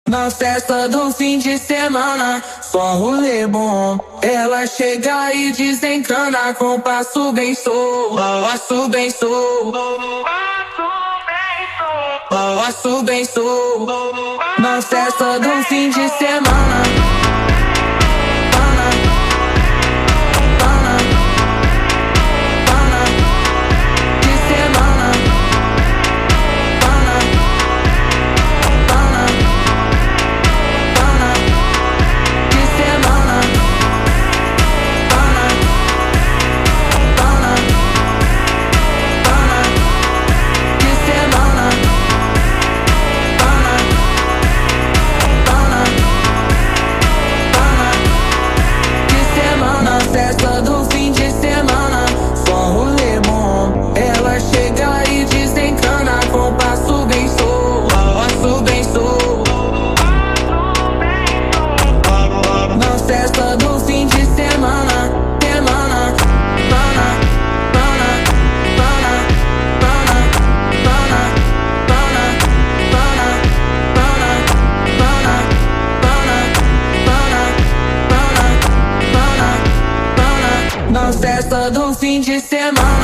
Na festa do fim de semana, só rolê bom. Ela chega e desencana com passo bem solto, passo bem solto, passo bem solto. Na festa do fim de semana. Festa do fim de semana, só rolê bom. Ela chega e desencana com passo bem solto, passo bem solto. Na festa do fim de semana, semana, pana, pana, pana, pana, pana, pana, pana, pana, pana, pana, pana, pana, pana. Na festa do fim de semana.